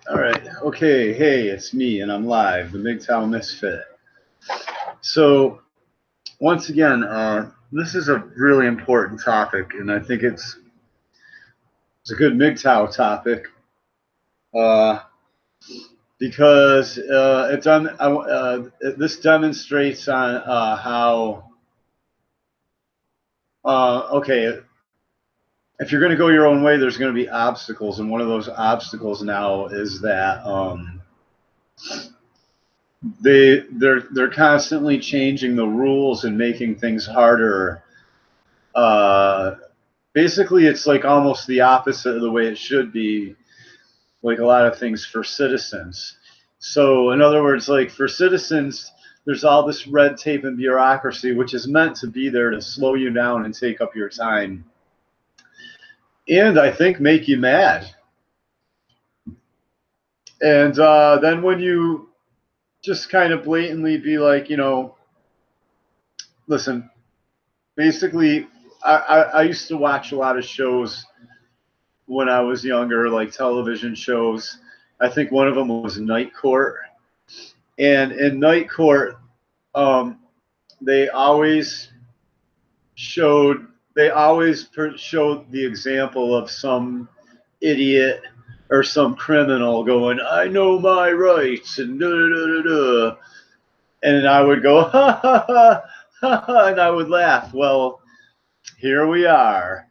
All right. Okay. Hey, it's me, and I'm live, the Mgtow Misfit. So, once again, this is a really important topic, and I think it's a good Mgtow topic because this demonstrates on how okay, if you're going to go your own way, there's going to be obstacles, and one of those obstacles now is that they're constantly changing the rules and making things harder. Basically, it's like almost the opposite of the way it should be, like a lot of things for citizens. So, in other words, like for citizens, there's all this red tape and bureaucracy, which is meant to be there to slow you down and take up your time, and I think make you mad. And then when you just kind of blatantly be like, listen, basically, I used to watch a lot of shows when I was younger, like television shows. I think one of them was Night Court. And in Night Court, they always showed the example of some idiot or some criminal going, "I know my rights," and da da da da. And I would go, ha ha ha ha ha, and I would laugh. Well, here we are.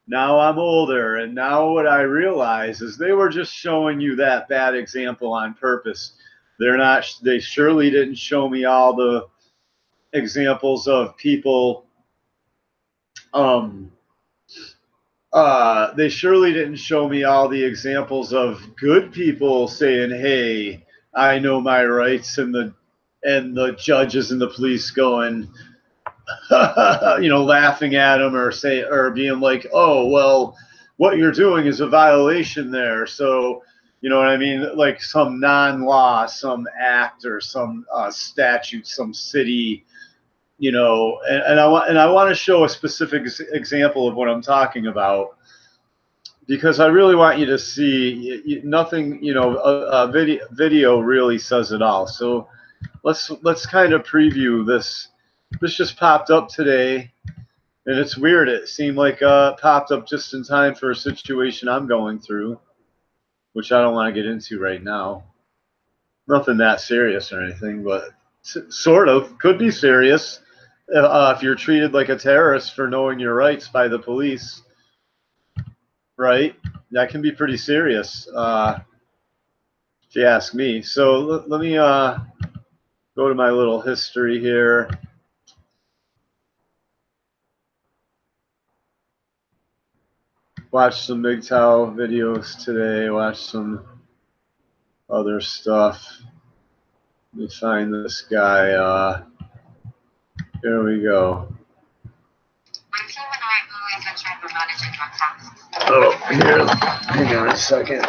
Now I'm older, and now what I realize is they were just showing you that bad example on purpose. They surely didn't show me all the examples of people. They surely didn't show me all the examples of good people saying, "Hey, I know my rights," and the judges and the police going, laughing at them or being like, "Oh, well, what you're doing is a violation there." So, you know what I mean? Like some non-law, some act or some statute, some city, and I want to show a specific example of what I'm talking about because I really want you to see nothing. Video really says it all. So let's kind of preview this. This just popped up today, and it's weird. It seemed like popped up just in time for a situation I'm going through, which I don't want to get into right now. Nothing that serious or anything, but sort of could be serious if you're treated like a terrorist for knowing your rights by the police, right? That can be pretty serious, if you ask me. So let me go to my little history here. Watch some Mgtow videos today. Watch some other stuff. Let me find this guy. Here we go. Oh, here. Hang on a second.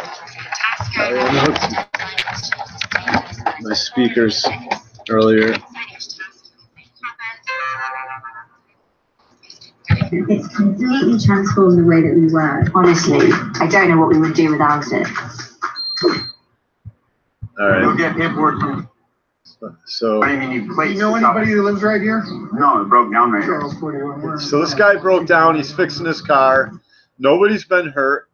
My speakers earlier. It's completely transformed the way that we work. Honestly, I don't know what we would do without it. All right. You'll get paperwork from. So. I mean, you know anybody who lives right here? No, it broke down right here. So this guy broke down. He's fixing his car. Nobody's been hurt.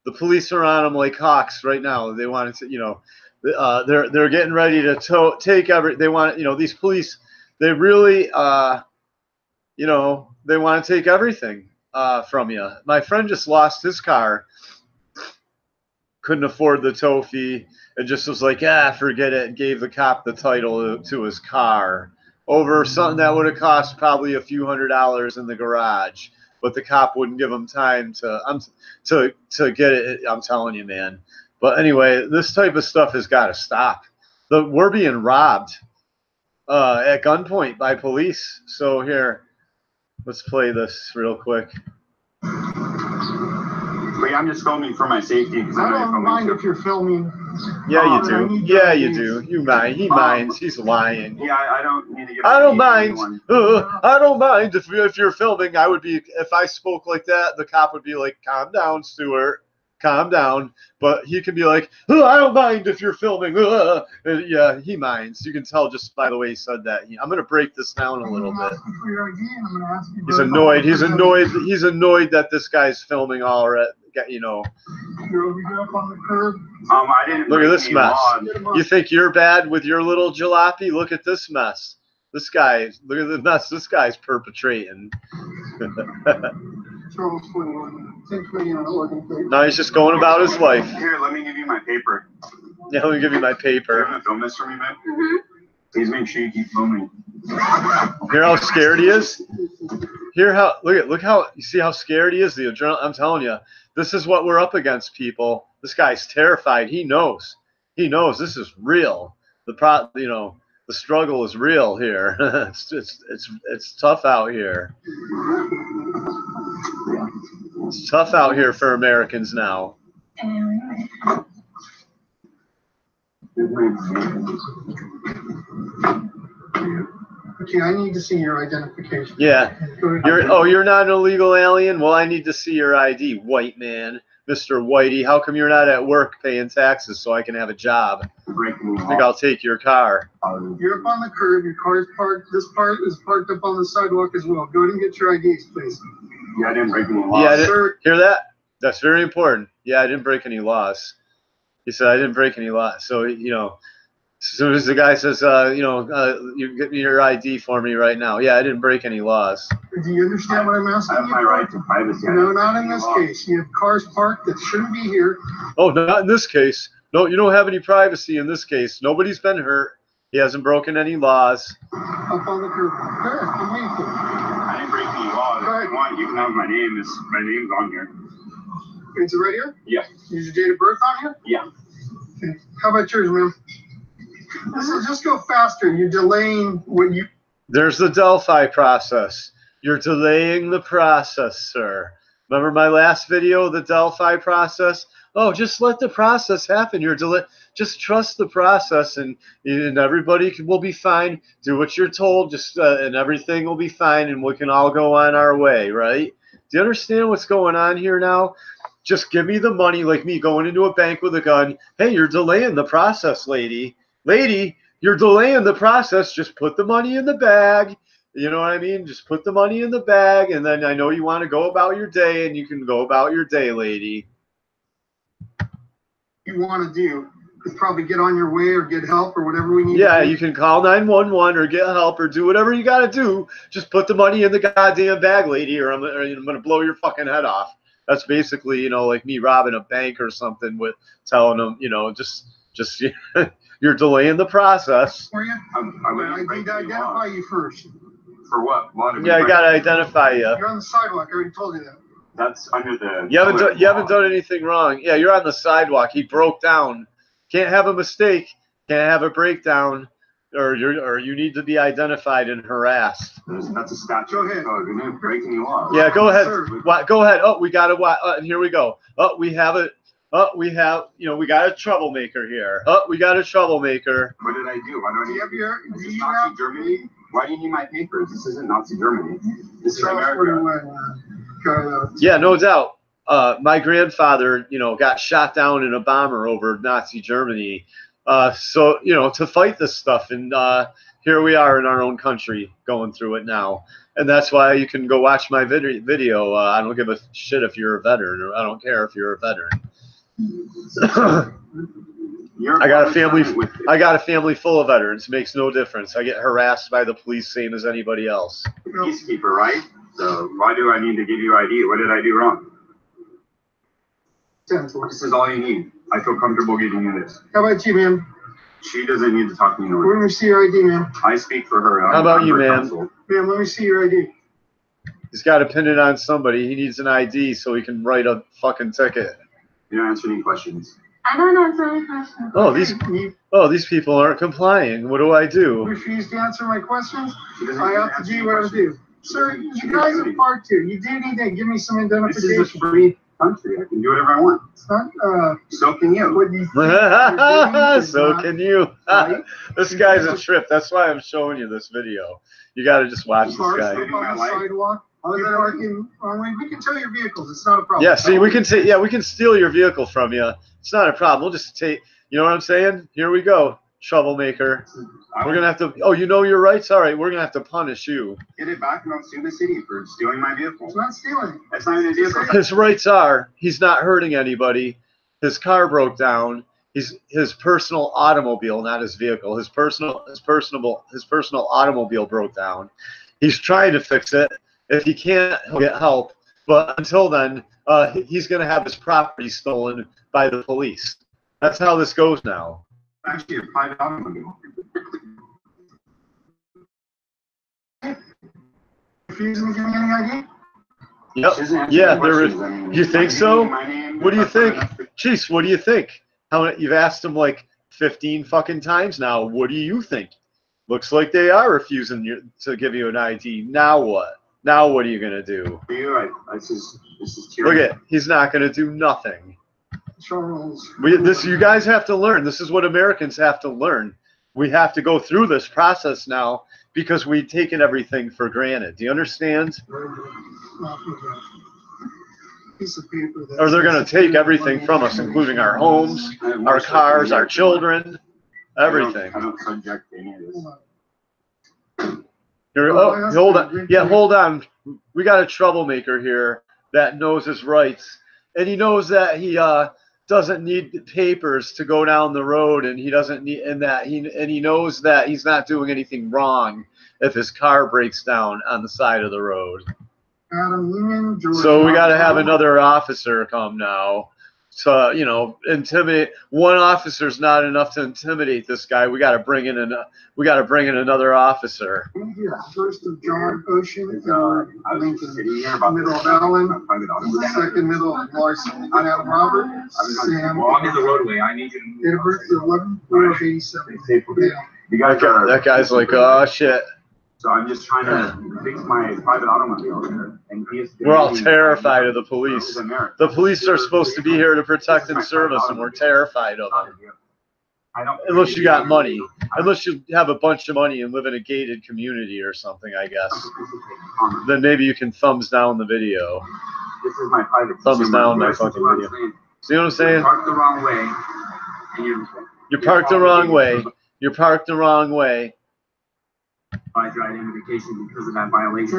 The police are on him like hawks right now. They want to, they're getting ready to take every. They want, these police. They really, they want to take everything from you. My friend just lost his car. Couldn't afford the tow fee. It just was like, forget it. And gave the cop the title to his car over something that would have cost probably a few $100s in the garage. But the cop wouldn't give him time to get it. I'm telling you, man. But anyway, this type of stuff has got to stop. We're being robbed at gunpoint by police. So here, let's play this real quick. Wait, I'm just filming for my safety. I don't mind if you're filming. Yeah, you do. Yeah, you do. You mind. He minds. He's lying. Yeah, I don't need to get. I don't mind. I don't mind if you're filming. I would be if I spoke like that. The cop would be like, "Calm down, Stuart. calm down. But he can be like, oh, I don't mind if you're filming. And yeah, he minds. You can tell just by the way he said that. I'm going to break this down a little bit. He's annoyed. He's annoyed. He's annoyed that this guy's filming already. You know. I didn't. Look at this any mess. laws. You think you're bad with your little jalopy? Look at this mess. This guy, look at the mess this guy's perpetrating. Now he's just going about his life. Here, let me give you my paper. Yeah, let me give you my You're paper. gonna film this for me, man? Please make sure you keep filming. Hear how scared he is? Hear how look how you see how scared he is? The adrenaline. I'm telling you, this is what we're up against, people. This guy's terrified. He knows. He knows this is real. The struggle is real here. it's tough out here. It's tough out here for Americans now. Okay, I need to see your identification. Yeah. You're not an illegal alien? Well, I need to see your ID, white man. Mr. Whitey, how come you're not at work paying taxes so I can have a job? I think I'll take your car. You're up on the curb. Your car is parked. This part is parked up on the sidewalk as well. Go ahead and get your IDs, please. Yeah, I didn't break any laws. Yeah, Sir. hear that? That's very important. Yeah, I didn't break any laws. He said I didn't break any laws. So, as soon as the guy says, you get me your ID for me right now. Yeah, I didn't break any laws. Do you understand what I'm asking I have you? my right to privacy. No, not in this case. You have cars parked that shouldn't be here. Oh, not in this case. No, you don't have any privacy in this case. Nobody's been hurt. He hasn't broken any laws. Up on the curb. Good. I'm waiting for you. I didn't break any laws. If you want, you can have my name. My name's on here. Is it right here? Yeah. Is your date of birth on here? Yeah. Okay. How about yours, ma'am? This will just go faster. You're delaying what you. There's the Delphi process. You're delaying the process, sir. Remember my last video, the Delphi process? Oh, just let the process happen. Just trust the process, and everybody will be fine. Do what you're told, and everything will be fine, and we can all go on our way, right? Do you understand what's going on here now? Just give me the money, like me going into a bank with a gun. Hey, you're delaying the process, lady. Lady, you're delaying the process. Just put the money in the bag. You know what I mean? Just put the money in the bag, and then I know you want to go about your day, and you can go about your day, lady. You want to do is probably get on your way or get help or whatever we need. Yeah, to do. you can call 911 or get help or do whatever you got to do. Just put the money in the goddamn bag, lady, or I'm going to blow your fucking head off. That's basically, like me robbing a bank or something with telling them, just you're delaying the process. For you? I need to identify you first. For what? Yeah, I got to identify you. You're on the sidewalk. I already told you that. That's under the. You haven't done anything wrong. Yeah, you're on the sidewalk. He broke down. Can't have a mistake. Can't have a breakdown, or you need to be identified and harassed. That's a statute. Go ahead. Oh, you're not breaking any laws. Yeah, go ahead. Sir. Go ahead. Oh, we got and here we go. Oh, we have it. Oh, we got a troublemaker here. Oh, we got a troublemaker. What did I do? Why don't Do you have your? Is Do this you Nazi have? Germany? Why do you need my papers? This isn't Nazi Germany. This is South America. 41, Yeah, no doubt. My grandfather, got shot down in a bomber over Nazi Germany. So, to fight this stuff. And here we are in our own country going through it now. And that's why you can go watch my video. I don't give a shit if you're a veteran, or I don't care if you're a veteran. I got a family full of veterans. It makes no difference. I get harassed by the police same as anybody else. Peacekeeper, right? So why do I need to give you ID? What did I do wrong? This is all you need. I feel comfortable giving you this. How about you, ma'am? She doesn't need to talk to me. Let me see your ID, ma'am. I speak for her. How about you, ma'am? Ma'am, let me see your ID. He's got to pin it on somebody. He needs an ID so he can write a fucking ticket. You don't answer any questions. I don't answer any questions. These people aren't complying. What do I do? Refuse to answer my questions? She doesn't I need to have to answer do any what I questions. do. Sir, you guys are part two. You do need to give me some This is a identification. free country. I can do whatever I want. It's not, So can you. what you think you're doing is So not can you. right. This guy's a trip. That's why I'm showing you this video. You got to just watch this Cars guy. up on the sidewalk. You're parking wrong way. We can tow your vehicles. It's not a problem. Yeah, see, we can take, yeah, we can steal your vehicle from you. It's not a problem. We'll just take, you know what I'm saying? Here we go, troublemaker. We're gonna have to. Oh, you know your rights. All right, we're gonna have to punish you. Get it back and I'll sue the city for stealing my vehicle. It's not stealing. That's not even a vehicle. His rights are he's not hurting anybody. His car broke down. His personal automobile, not his vehicle. His personal automobile broke down. He's trying to fix it. If he can't, he'll get help. But until then, he's gonna have his property stolen by the police. That's how this goes now. Actually, a private automobile. Refusing to give me any ID? Yep. Yeah. You think so? What do you think, Chiefs? What do you think? You've asked them like 15 fucking times now. What do you think? Looks like they are refusing to give you an ID. Now what? Now what are you gonna do? This is Look at, he's not gonna do nothing. Charles. You guys have to learn. This is what Americans have to learn. We have to go through this process now because we've taken everything for granted. Do you understand? Piece of paper Or they're going to take everything from us, including our homes, our cars, our children, everything. I don't subject to any of this. Hold on. Yeah, hold on. We got a troublemaker here that knows his rights, and he knows that he doesn't need papers to go down the road, and he doesn't need, and he knows that he's not doing anything wrong if his car breaks down on the side of the road. So we got to have another officer come now. So, you know, intimidate. One officer's not enough to intimidate this guy. We got to bring in another officer. First of John Ocean, Lincoln, middle of Allen, second middle of Larson, and out Robert, Sam. Well, I'm in the roadway. I need you to move. Date of birth 11/4/87. That guy's like, oh shit. So I'm just trying to fix my private automobile here. And we're all terrified of the police. The police are supposed to be here to protect and serve us, and we're terrified of them. Unless you got money. Unless you have a bunch of money and live in a gated community or something, I guess. Then maybe you can thumbs down the video. This is my private thumbs down my fucking video. See what I'm saying? You parked the wrong way. You parked the wrong way. You parked the wrong way. By your identification because of that violation.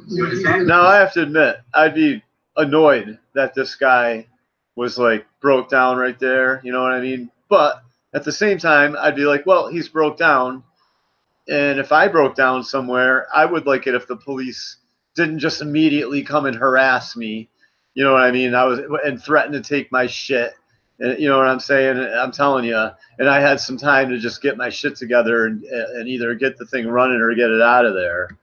You understand? Now I have to admit, I'd be annoyed that this guy was like broke down right there. You know what I mean? But at the same time, I'd be like, well, he's broke down, and if I broke down somewhere, I would like it if the police didn't just immediately come and harass me. You know what I mean? And threaten to take my shit. And you know what I'm saying? I'm telling you. And I had some time to just get my shit together and either get the thing running or get it out of there.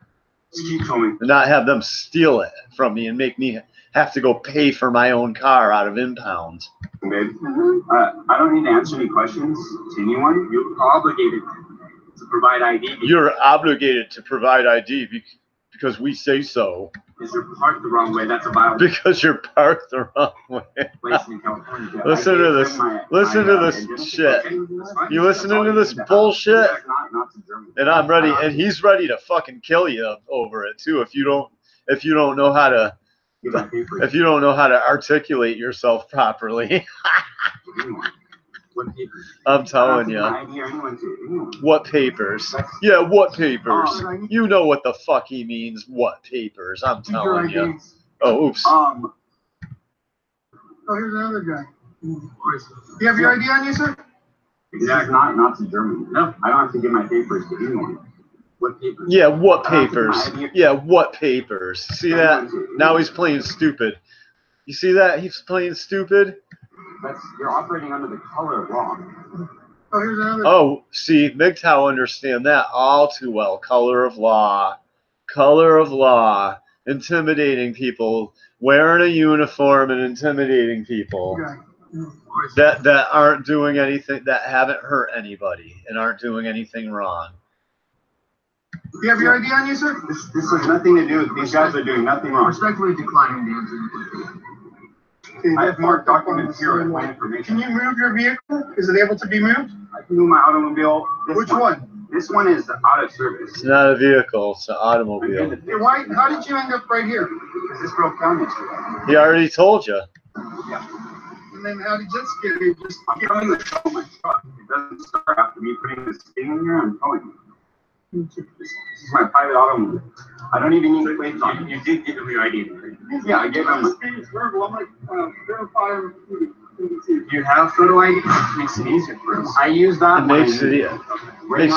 And not have them steal it from me and make me have to go pay for my own car out of impound. Babe, I don't need to answer any questions to anyone. You're obligated to provide ID. You're obligated to provide ID because we say so. Because you're parked the wrong way. That's a violation. Because you're parked the wrong way. Listen to this. Listen to this shit. You listening to this bullshit? And I'm ready. And he's ready to fucking kill you over it too. If you don't know how to articulate yourself properly. I'm telling you. What papers? Yeah, what papers? You know what the fuck he means. What papers? I'm telling you. Oh, oops. Oh, here's another guy. You have your ID on you, sir? Exactly. Not to Germany. No, I don't have to give my papers to anyone. What papers? Yeah, what papers? Yeah, what papers? See that? Now he's playing stupid. You see that? He's playing stupid. You're operating under the color of law. Oh, here's another. Oh, see, Mgtow understand that all too well. Color of law. Color of law. Intimidating people. Wearing a uniform and intimidating people. That aren't doing anything, that haven't hurt anybody and aren't doing anything wrong. You have your ID on you, sir? This has nothing to do with, these guys are doing nothing wrong. Respectfully declining the answer. I have marked documents here with my information. Can you move your vehicle? Is it able to be moved? I can move my automobile. Which one? This one is out of service. It's not a vehicle, it's an automobile. Hey, why? How did you end up right here? Because this broke down yesterday. He already told you. Yeah. And then how did this get here? Just I'm towing the show my truck. It doesn't start after me putting this thing in here. I'm towing it. This is my private automobile. I don't even need plates on. You did give him your ID. Yeah, I gave him. verbal. I'm like verify. You have photo ID. It makes it easier for us. I use that. It makes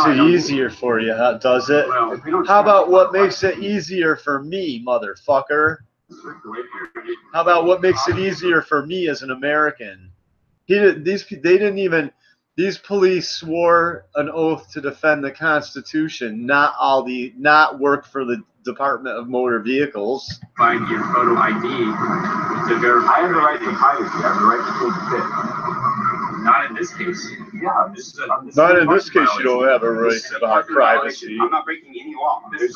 it easier for you, does it? Well, how about what makes it easier for me, motherfucker? How about what makes it easier for me as an American? These police swore an oath to defend the Constitution, not work for the Department of Motor Vehicles. Find your photo ID to verify. I have the right to privacy. I have the right to take the fit. Not in this case. Yeah, not in this case. You don't have a right about privacy. I'm not breaking any law. This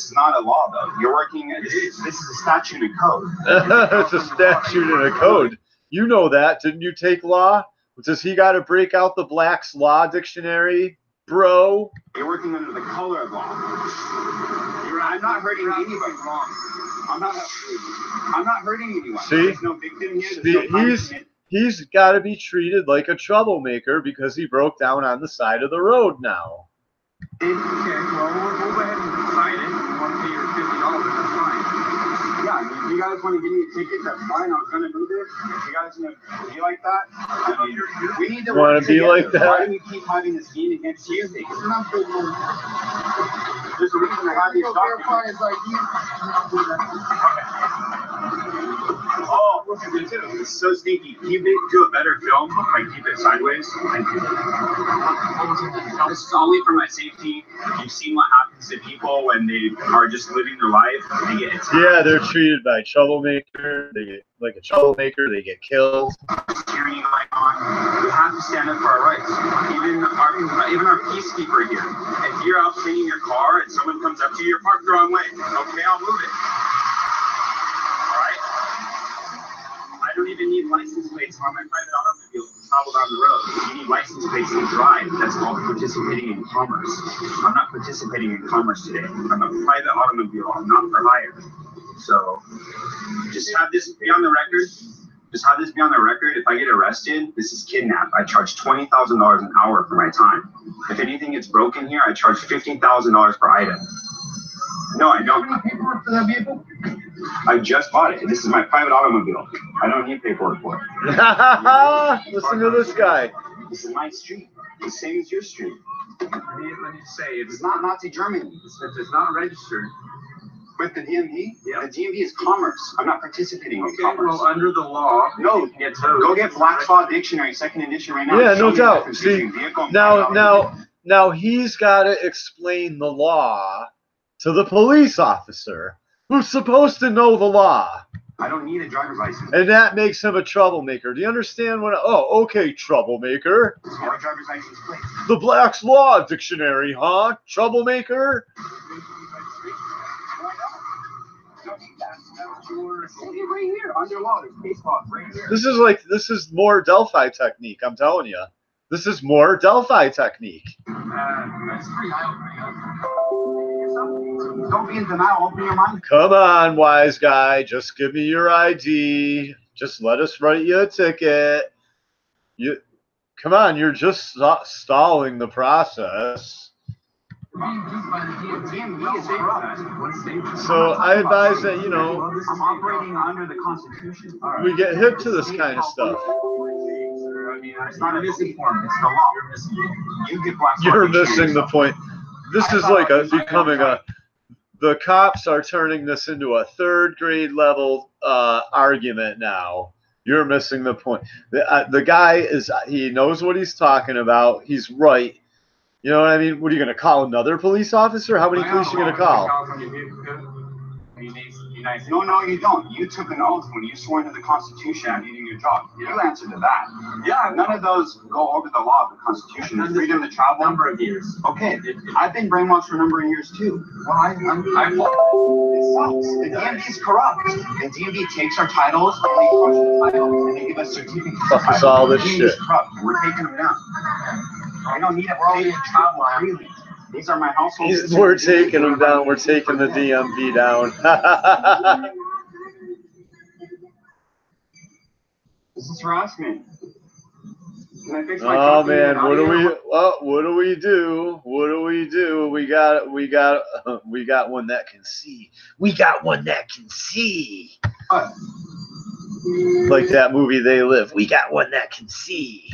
is not a law, though. You're working. This is a statute and code. It's a statute and a code. You know that, didn't you take law? Does he got to break out the Black's Law Dictionary, bro? You're working under the color of law. I'm not hurting anybody. I'm not hurting anyone. See? There's no victim here. He's got to be treated like a troublemaker because he broke down on the side of the road now. Okay, well, we'll go ahead and sign it. You want to pay your $50, that's fine. Yeah, if you guys want to give me a ticket, that's fine. I was going to move it. If you guys want to be like that, we need to want to be like that. Why do we keep having this game against you? There's a reason to have these documents. Oh, look at it too. It's so sneaky. Can you do a better film? Like keep it sideways? Thank you. This is only for my safety. You've seen what happens to people when they are just living their life. They get attacked. Yeah, they're treated by troublemaker. They get like a troublemaker. They get killed. Steering light on. We have to stand up for our rights. Even our peacekeeper here. If you're out cleaning your car and someone comes up to you, you're parked the wrong way. Okay, I'll move it. I don't even need license plates on my private automobile to travel down the road. You need license plates to drive. That's called participating in commerce. I'm not participating in commerce today. I'm a private automobile. I'm not for hire. So just have this be on the record. Just have this be on the record. If I get arrested, this is kidnap. I charge $20,000 an hour for my time. If anything gets broken here, I charge $15,000 per item. No, I don't. Any paperwork for that vehicle? I just bought it. This is my private automobile. I don't need paperwork for it. Listen to this guy. This is my street. The same as your street. Let me say, it's not Nazi Germany. It's not registered. With the DMV? Yeah. The DMV is commerce. I'm not participating in commerce. Well, under the law, no. Go get Black's Law Dictionary, 2nd edition right now. Yeah, no doubt. See, now he's got to explain the law to the police officer who's supposed to know the law. I don't need a driver's license. And that makes him a troublemaker. Do you understand what? Oh, okay, troublemaker. Our driver's license plate. The Black's Law Dictionary, huh? Troublemaker. Right here, under law, there's case law right here. This is more Delphi technique, I'm telling you. This is more Delphi technique. That's pretty eye-opening. Don't be in denial, open your mind. Come on, wise guy, just give me your ID. Just let us write you a ticket. Come on, you're just stalling the process. So I advise that, you know, I'm operating under the Constitution. We get hip to this kind of stuff. It's not a misinformed, it's the law. You're missing the point. This is like the cops are turning this into a 3rd grade level argument now. You're missing the point. The guy he knows what he's talking about. He's right. You know what I mean? What are you going to call another police officer? How many police are you going to call? No, you don't. You took an oath when you swore into the Constitution and needing your job. You answered to that. Yeah, none of those go over the law of the Constitution. The freedom to travel. Number of years. Okay, I've been brainwashed for a number of years too. Well, it sucks. The DMV is corrupt. The DMV takes our titles and they crush the titles and they give us certificates. Fuck us all this shit. We're taking them down. I don't need a paid travel freely. These are my household. We're taking them down. We're taking the DMV down. This is harassment. Can I fix my Oh truck and man, get out what of do here? we? What do we do? What do we do? We got one that can see. We got one that can see. What? Like that movie They Live. We got one that can see.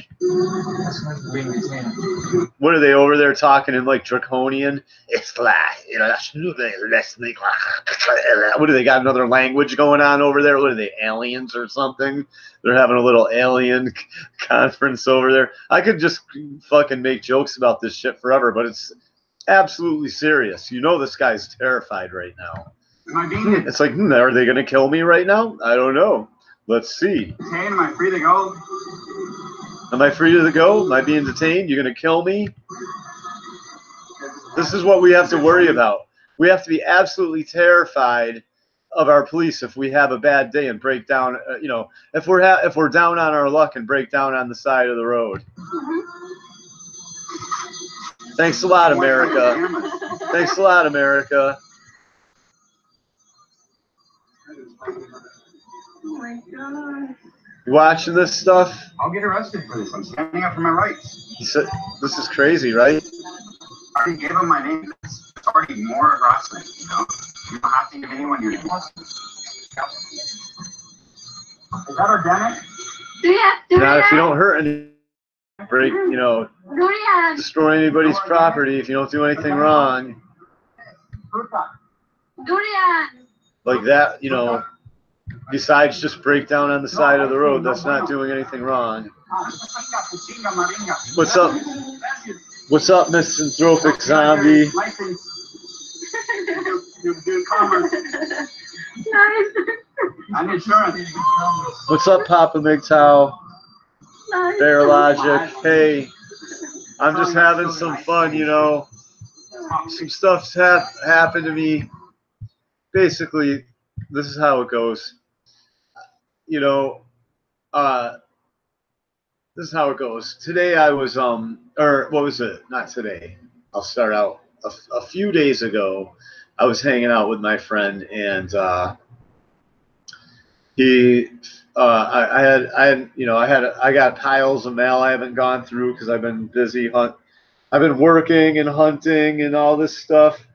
What are they over there talking in like draconian? It's like, you know, what do they got, another language going on over there? What are they, aliens or something? They're having a little alien conference over there. I could just fucking make jokes about this shit forever, but it's absolutely serious. You know this guy's terrified right now. Am I being It's like, are they going to kill me right now? I don't know. Let's see. detained? Am I free to go? Am I free to go? Am I being detained? You're going to kill me? This is what we have to worry about. We have to be absolutely terrified of our police if we have a bad day and break down, you know, if we're down on our luck and break down on the side of the road. Thanks a lot, America. Thanks a lot, America. Oh my god. You watching this stuff? I'll get arrested for this. I'm standing up for my rights. This is crazy, right? I already gave him my name. It's already more harassment, you know? You don't have to give anyone your name. Is that organic? Not if you don't hurt any, break, you know, destroy anybody's property, if you don't do anything wrong. Like that, you know, besides just break down on the side of the road, that's not doing anything wrong. What's up? What's up, misanthropic zombie? I'm insurance. What's up, Papa Mgtow? Bear Logic. Hey, I'm just having some fun, you know. Some stuff's happened to me. Basically, this is how it goes. You know, this is how it goes. Today I was, or what was it? Not today. I'll start out. A few days ago, I was hanging out with my friend, and I got piles of mail I haven't gone through because I've been busy I've been working and hunting and all this stuff.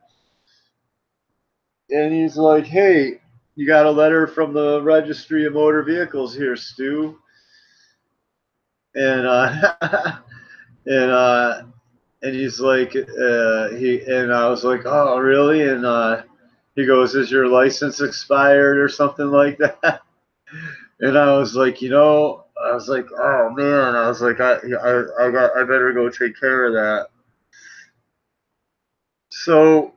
And he's like, "Hey, you got a letter from the Registry of Motor Vehicles here, Stu." And and he's like, and I was like, "Oh, really?" And he goes, "Is your license expired or something like that?" And I was like, "Oh man," I was like, I better go take care of that. So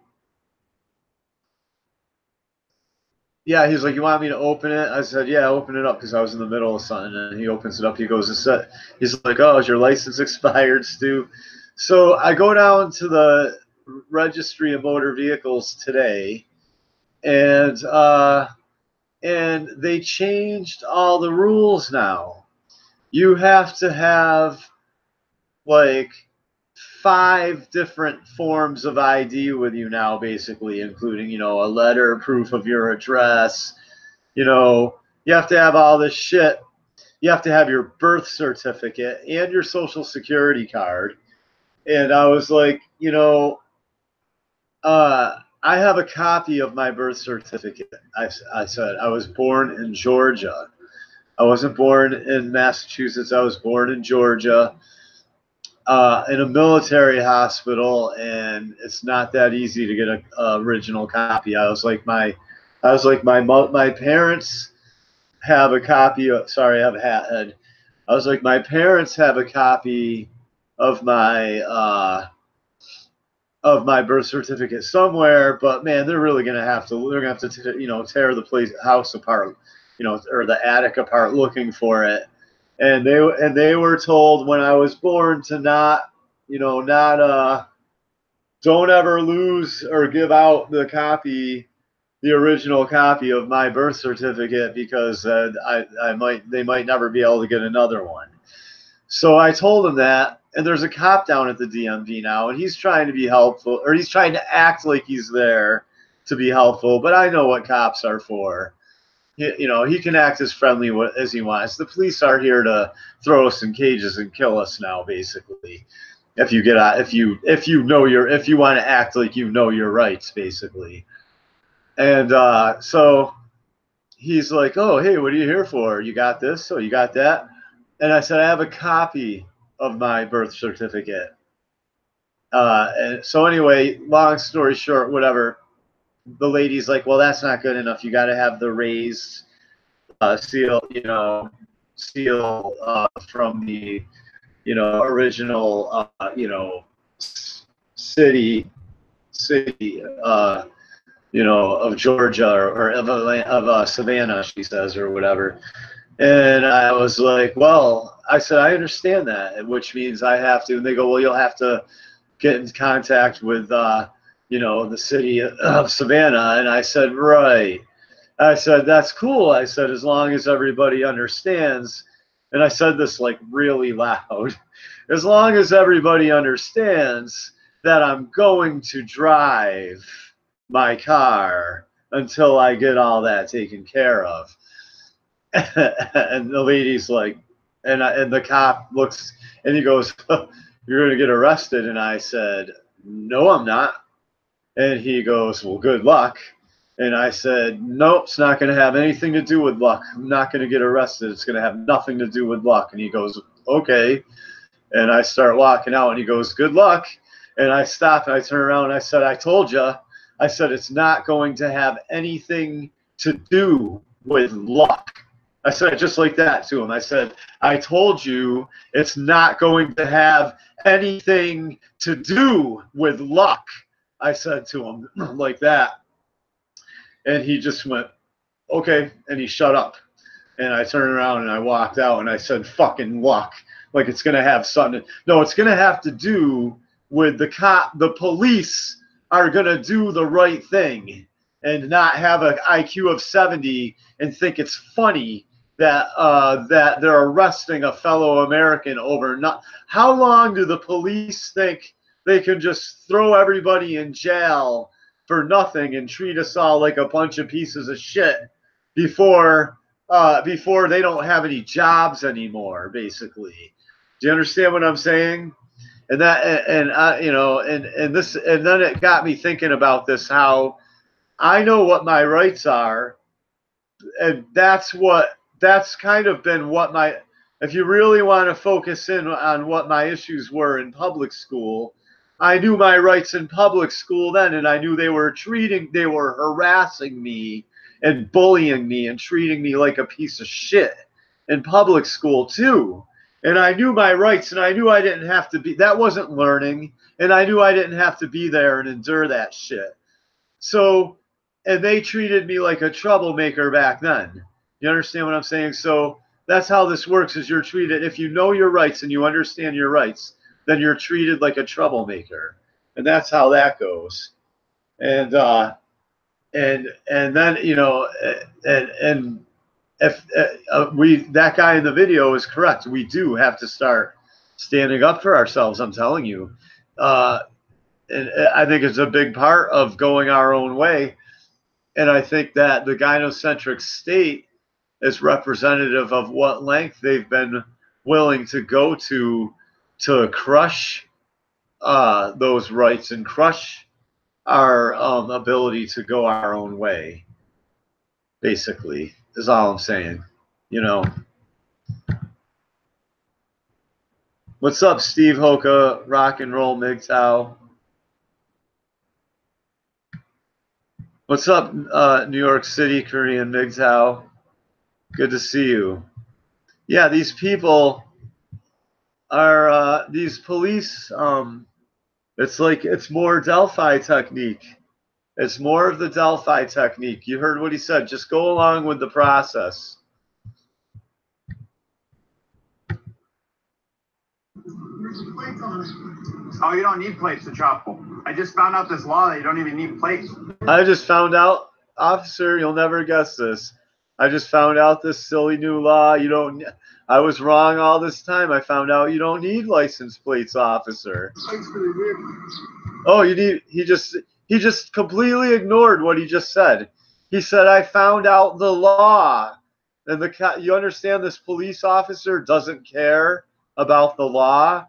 yeah, he's like, "You want me to open it?" I said, "Yeah, open it up," because I was in the middle of something. And he opens it up. He goes, he's like, "Oh, is your license expired, Stu?" So I go down to the Registry of Motor Vehicles today, and they changed all the rules now. You have to have like 5 different forms of ID with you now, basically, including, you know, a letter, proof of your address. You know, you have to have all this shit. You have to have your birth certificate and your social security card. And I was like, you know, I have a copy of my birth certificate. I said I was born in Georgia. I wasn't born in Massachusetts. I was born in Georgia, in a military hospital, and it's not that easy to get an original copy. I was like, my parents have a copy of. Sorry, I have a hat head. I was like, my parents have a copy of my birth certificate somewhere, but man, they're really gonna have to. They're gonna have to, you know, tear the house apart, you know, or the attic apart looking for it. And they were told when I was born to not, you know, don't ever lose or give out the original copy of my birth certificate, because they might never be able to get another one. So I told them that, and there's a cop down at the DMV now, and he's trying to be helpful, or he's trying to act like he's there to be helpful. But I know what cops are for. He can act as friendly as he wants. The police are here to throw us in cages and kill us now, basically. If you want to act like you know your rights, basically. And so he's like, "Oh, hey, what are you here for? You got this? Oh, you got that?" And I said, "I have a copy of my birth certificate." And so anyway, long story short, whatever. The lady's like, "Well, that's not good enough. You got to have the raised seal, seal from the, original, city, of Georgia or of Savannah," she says, or whatever. And I was like, "Well," I said, "I understand that, which means I have to." And they go, "Well, you'll have to get in contact with, the city of Savannah." And I said, "Right." I said, "That's cool." I said, "As long as everybody understands," and I said this like really loud, "as long as everybody understands that I'm going to drive my car until I get all that taken care of." And the lady's like, and the cop looks and he goes, "You're going to get arrested." And I said, "No, I'm not." And he goes, "Well, good luck." And I said, "Nope, it's not going to have anything to do with luck. I'm not going to get arrested. It's going to have nothing to do with luck." And he goes, "Okay." And I start walking out and he goes, "Good luck." And I stop and I turn around and I said, "I told you." I said, "It's not going to have anything to do with luck." I said it just like that to him. I said, "I told you it's not going to have anything to do with luck." I said to him like that. And he just went, "Okay." And he shut up. And I turned around and I walked out and I said, "Fucking luck." Like it's going to have something. No, it's going to have to do with the police are going to do the right thing and not have an IQ of 70 and think it's funny that that they're arresting a fellow American over not. How long do the police think they can just throw everybody in jail for nothing and treat us all like a bunch of pieces of shit before they don't have any jobs anymore, basically? Do you understand what I'm saying? And that and this, and then it got me thinking about this, how I know what my rights are, and that's kind of been what my, if you really want to focus in on what my issues were in public school, I knew my rights in public school then, and I knew they were harassing me and bullying me and treating me like a piece of shit in public school too. And I knew my rights, and I knew I didn't have to be, that wasn't learning, and I knew I didn't have to be there and endure that shit. So, and they treated me like a troublemaker back then. You understand what I'm saying? So that's how this works, is you're treated, if you know your rights and you understand your rights, then you're treated like a troublemaker. And that's how that goes. And then, and if that guy in the video is correct, we do have to start standing up for ourselves. I'm telling you. And I think it's a big part of going our own way. And I think that the gynocentric state is representative of what length they've been willing to go to crush those rights and crush our ability to go our own way, basically, is all I'm saying. What's up, Steve Hoka, Rock and Roll Mgtow? What's up, New York City, Korean Mgtow? Good to see you. Yeah, these people are, these police, it's more Delphi technique. It's more of the Delphi technique. You heard what he said. Just go along with the process. Oh, you don't need plates to travel. I just found out this law that you don't even need plates. I just found out, officer, you'll never guess this. I just found out this silly new law. You don't. I was wrong all this time. I found out you don't need license plates, officer. Oh, you need. He just completely ignored what he just said. He said, "I found out the law," and you understand this police officer doesn't care about the law,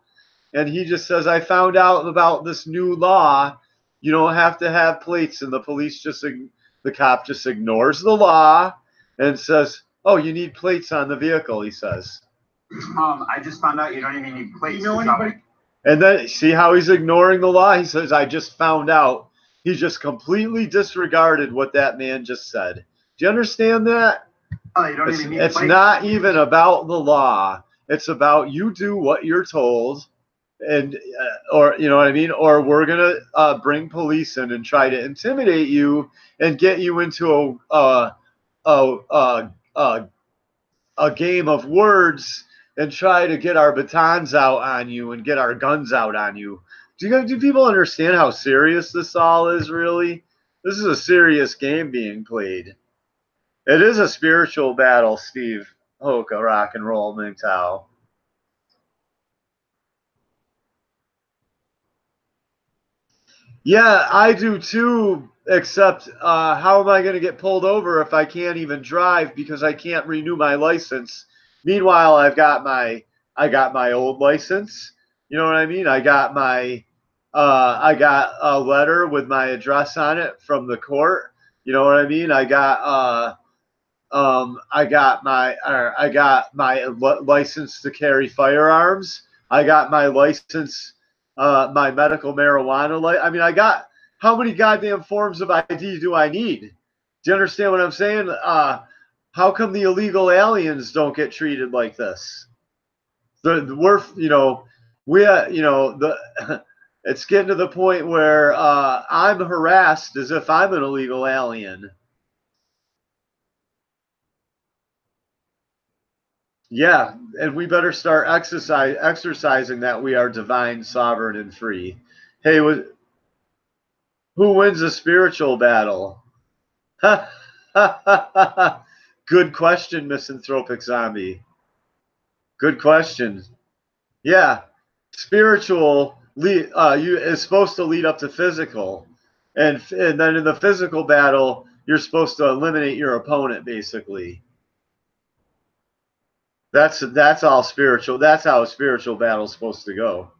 and he just says, "I found out about this new law. You don't have to have plates," and the cop just ignores the law and says, "Oh, you need plates on the vehicle," he says. I just found out you don't even need plates. You know anybody? And then see how he's ignoring the law? He says, "I just found out." He just completely disregarded what that man just said. Do you understand that? Oh, you don't even need It's plates. not even about the law. It's about you do what you're told, and or you know what I mean, or we're gonna bring police in and try to intimidate you and get you into a, a, a, a game of words and try to get our batons out on you and get our guns out on you. Do people understand how serious this all is, really? This is a serious game being played. It is a spiritual battle, Steve Hoka, rock and roll, Mgtow. Yeah, I do too, except how am I going to get pulled over if I can't even drive because I can't renew my license? Meanwhile, I got my old license. You know what I mean? I got a letter with my address on it from the court. You know what I mean? I got my license to carry firearms. I got my license, my medical marijuana. I mean, I got how many goddamn forms of ID do I need? Do you understand what I'm saying? How come the illegal aliens don't get treated like this? We're it's getting to the point where I'm harassed as if I'm an illegal alien. Yeah, and we better start exercising that we are divine, sovereign, and free. Hey, who wins a spiritual battle? Good question, misanthropic zombie. Good question. Yeah, spiritual is supposed to lead up to physical, and then in the physical battle, you're supposed to eliminate your opponent, basically. That's all spiritual. That's how a spiritual battle's supposed to go.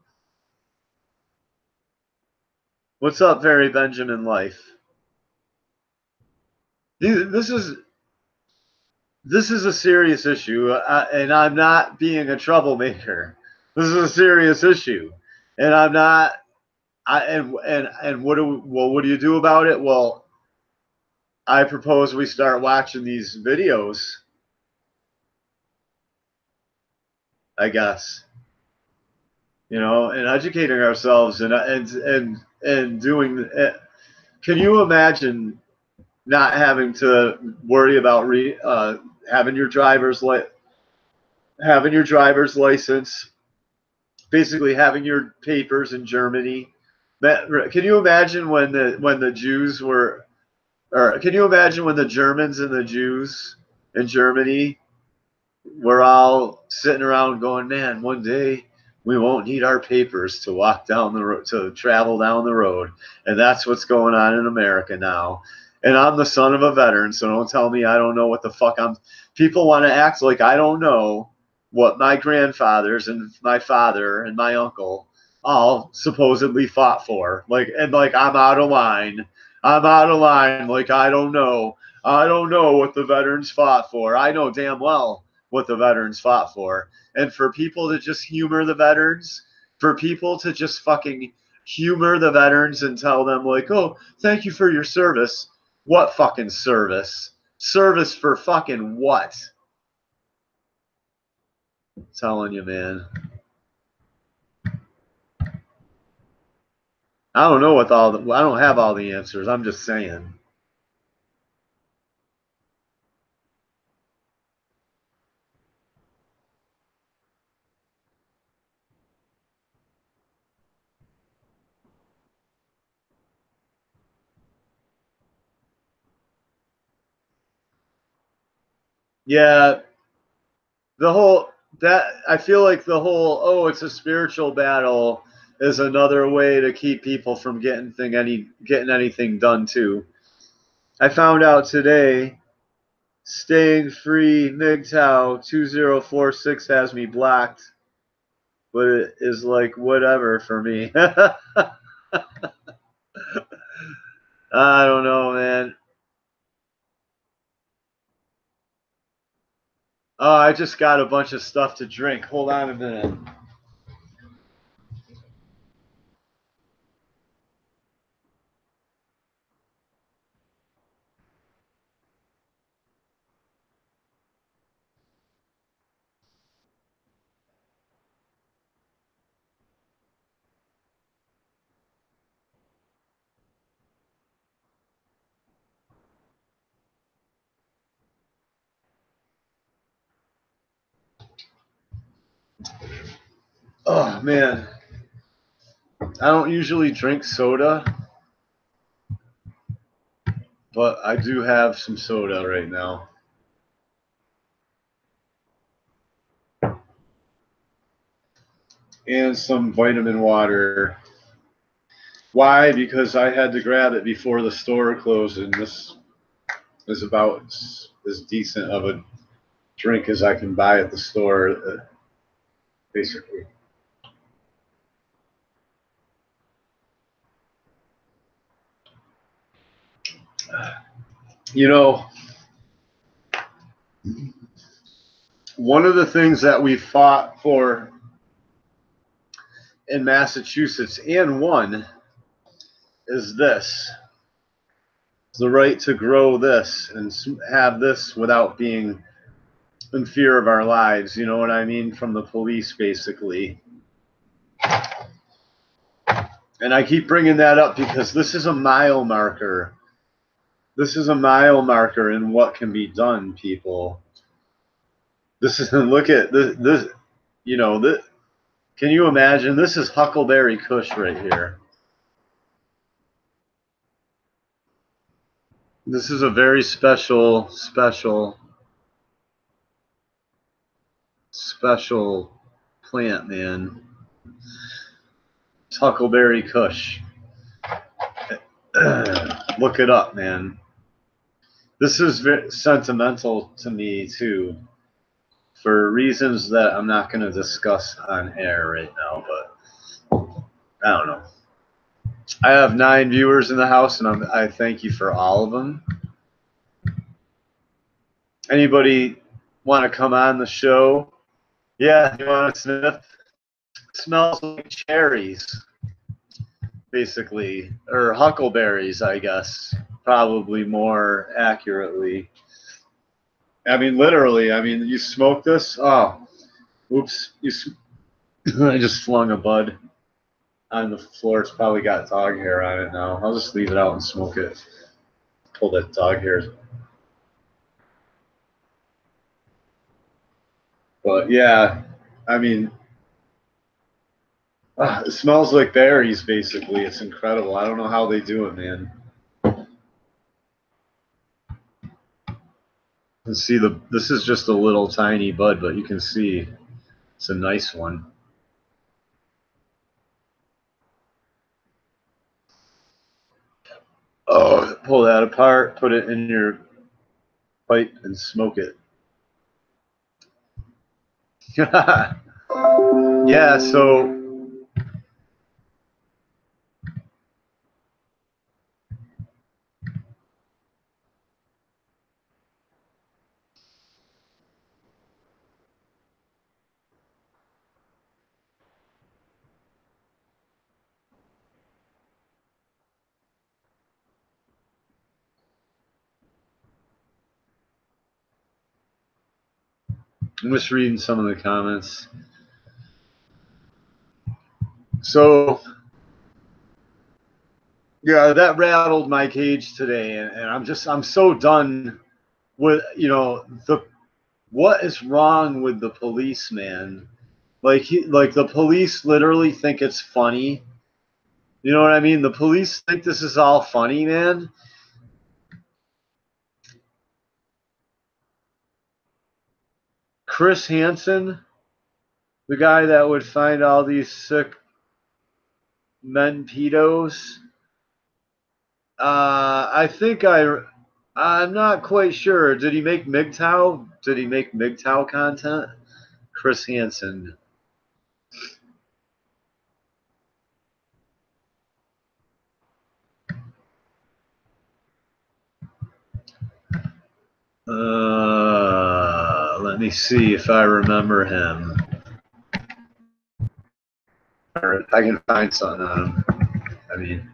What's up, Very Benjamin Life? This is a serious issue, and I'm not being a troublemaker. This is a serious issue, and I'm not. And what do you do about it? Well, I propose we start watching these videos. I guess and educating ourselves and doing it. Can you imagine not having to worry about having your driver's license, basically having your papers in Germany? Can you imagine when the Jews were, or can you imagine when the Germans and the Jews in Germany were all sitting around going, man, one day we won't need our papers to walk down the road, to travel down the road. And that's what's going on in America now. And I'm the son of a veteran, so don't tell me I don't know what the fuck people want to act like I don't know what my grandfathers and my father and my uncle all supposedly fought for. Like I'm out of line. I'm out of line. Like I don't know. I don't know what the veterans fought for. I know damn well what the veterans fought for. And for people to just humor the veterans, for people to just fucking humor the veterans and tell them like, "Oh, thank you for your service." What fucking service? Service for fucking what? I'm telling you, man. I don't know I don't have all the answers. I'm just saying. Yeah, the whole that I feel like the whole it's a spiritual battle is another way to keep people from getting anything done too. I found out today, staying free Mgtow 2046 has me blocked, but it is like whatever for me. I don't know, man. Oh, I just got a bunch of stuff to drink. Hold on a minute. Oh, man. I don't usually drink soda, but I do have some soda right now. And some vitamin water. Why? Because I had to grab it before the store closed, and this is about as decent of a drink as I can buy at the store, basically. You know, one of the things that we fought for in Massachusetts and won is this: the right to grow this and have this without being in fear of our lives. You know what I mean? From the police, basically. And I keep bringing that up because this is a mile marker. This is a mile marker in what can be done, people. This is look at this. You know, this, can you imagine? This is Huckleberry Kush right here. This is a very special plant, man. It's Huckleberry Kush. Look it up, man. This is very sentimental to me too, for reasons that I'm not going to discuss on air right now. But I don't know. I have 9 viewers in the house, and I thank you for all of them. Anybody want to come on the show? Yeah, you want to sniff? It smells like cherries, basically, or huckleberries, I guess, probably more accurately. I mean, literally. I mean, you smoke this? Oh, oops! I just flung a bud on the floor. It's probably got dog hair on it now. I'll just leave it out and smoke it. Pull that dog hair. But yeah, I mean, it smells like berries, basically. It's incredible. I don't know how they do it, man. And see, this is just a little tiny bud, but you can see it's a nice one. Oh, pull that apart, put it in your pipe, and smoke it. Yeah, so I'm just reading some of the comments. So, yeah, that rattled my cage today, and I'm so done with, what is wrong with the police, man? Like the police literally think it's funny. You know what I mean? The police think this is all funny, man. Chris Hansen, the guy that would find all these sick men pedos. I think I'm not quite sure. Did he make Mgtow? Did he make Mgtow content? Chris Hansen. Let me see if I remember him. Or if I can find something on him. I mean.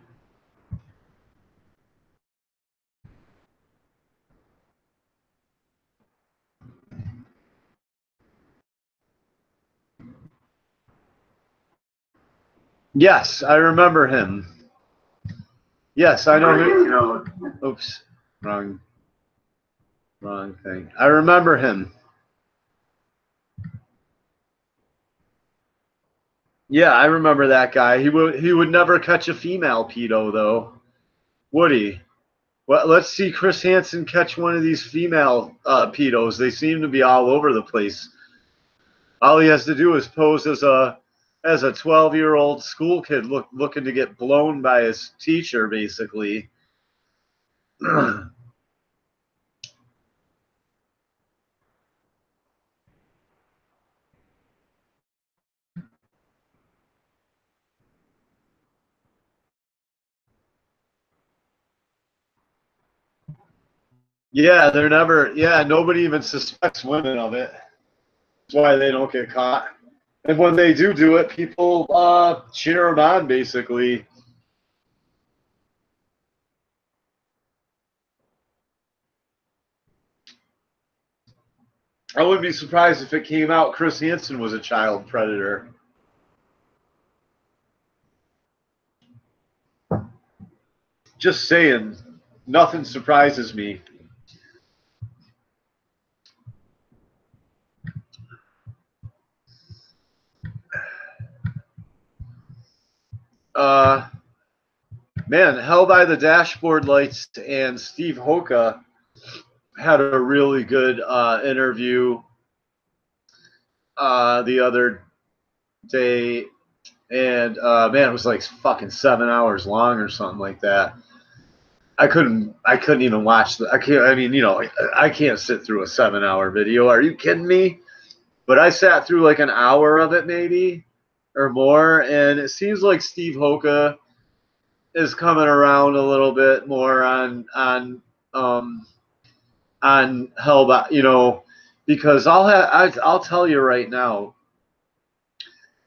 Yes, I remember him. Yes, I know him. Oops, wrong thing. I remember him. Yeah, I remember that guy. He would never catch a female pedo though, would he? Well, let's see Chris Hansen catch one of these female pedos. They seem to be all over the place. All he has to do is pose as a 12-year-old school kid looking to get blown by his teacher, basically. Yeah, they're never. Yeah, nobody even suspects women of it. That's why they don't get caught. And when they do it, people cheer them on, basically. I wouldn't be surprised if it came out Chris Hansen was a child predator. Just saying, nothing surprises me. Man, Hell by the Dashboard Lights and Steve Hoka had a really good interview the other day, and man, it was like fucking 7 hours long or something like that. I couldn't even watch I can't. I mean, I can't sit through a 7-hour video. Are you kidding me? But I sat through like an hour of it, maybe or more, and it seems like Steve Hoka is coming around a little bit more on Hellbound, because I'll tell you right now,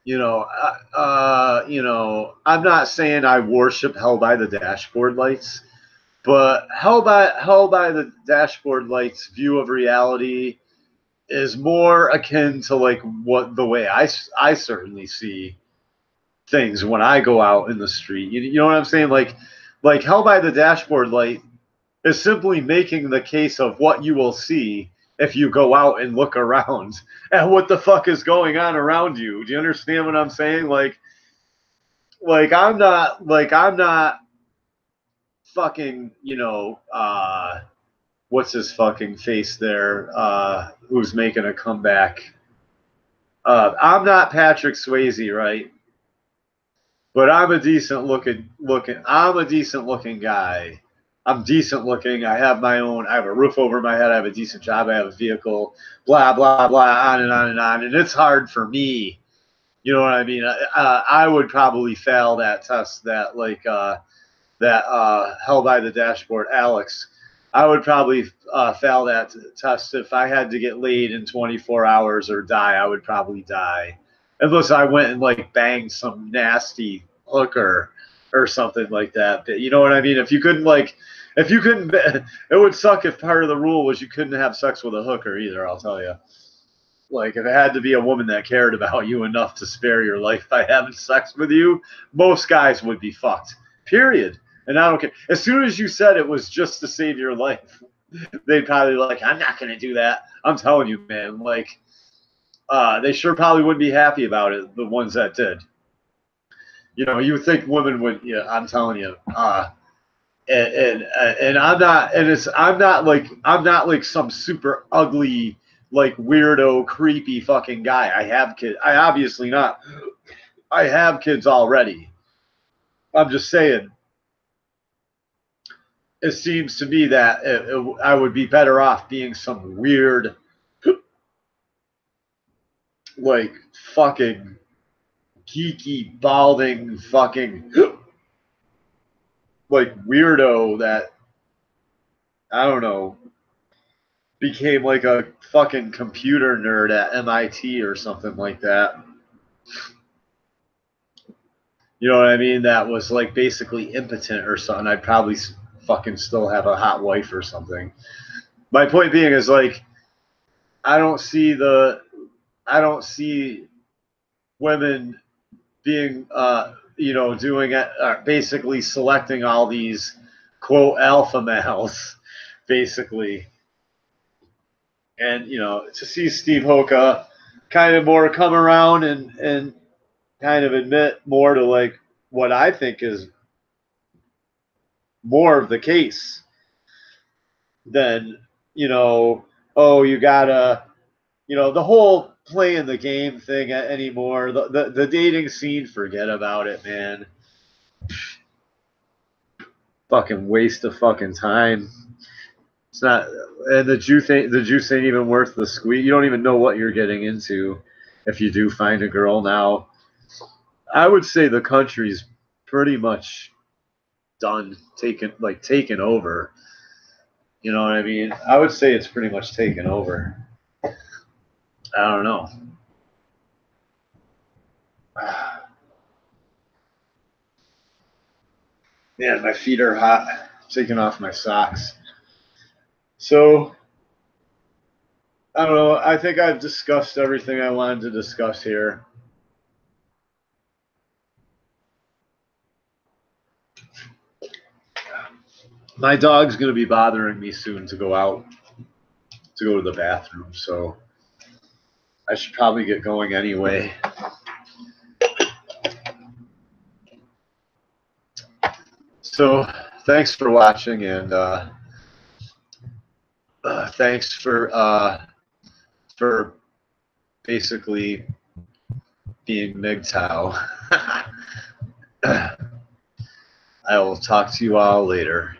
I'm not saying I worship Hell by the Dashboard Lights, but Hell by the Dashboard Lights view of reality is more akin to like what the way I certainly see things when I go out in the street. You know what I'm saying? Like Hell by the Dashboard Light is simply making the case of what you will see if you go out and look around and what the fuck is going on around you. Do you understand what I'm saying? Like I'm not fucking, what's his fucking face there, who's making a comeback. I'm not Patrick Swayze, right? But I'm a decent looking guy. I'm decent looking. I have a roof over my head. I have a decent job. I have a vehicle, blah, blah, blah, on and on and on. And it's hard for me. You know what I mean? I would probably fail that test Hell by the Dashboard, Alex. I would probably fail that test if I had to get laid in 24 hours or die. I would probably die. Unless I went and like banged some nasty hooker or something like that. You know what I mean? If you couldn't, it would suck if part of the rule was you couldn't have sex with a hooker either, I'll tell you. Like, if it had to be a woman that cared about you enough to spare your life by having sex with you, most guys would be fucked. Period. And I don't care. As soon as you said it was just to save your life, they'd probably be like, I'm not going to do that. I'm telling you, man. Like, they sure probably wouldn't be happy about it, the ones that did. You would think women would, yeah, I'm telling you. And I'm not like some super ugly like weirdo, creepy fucking guy. I have kids. I obviously not. I have kids already. I'm just saying. It seems to me that I would be better off being some weird, like fucking geeky, balding, fucking like weirdo that I don't know became like a fucking computer nerd at MIT or something like that. You know what I mean? That was like basically impotent or something. I'd probably fucking still have a hot wife or something. My point being is like I don't see women being doing it basically selecting all these quote alpha males basically, and to see Steve Hoka kind of more come around and kind of admit more to like what I think is more of the case than oh, you gotta the whole playing the game thing anymore. The dating scene, forget about it, man. Fucking waste of fucking time. It's not, and the juice ain't even worth the squeeze. You don't even know what you're getting into if you do find a girl now. I would say the country's pretty much done, taken over. You know what I mean? I would say it's pretty much taken over. I don't know. Man, my feet are hot. I'm taking off my socks. So, I don't know. I think I've discussed everything I wanted to discuss here. My dog's going to be bothering me soon to go out, to go to the bathroom, so I should probably get going anyway. So, thanks for watching, and thanks for basically being Mgtow. I will talk to you all later.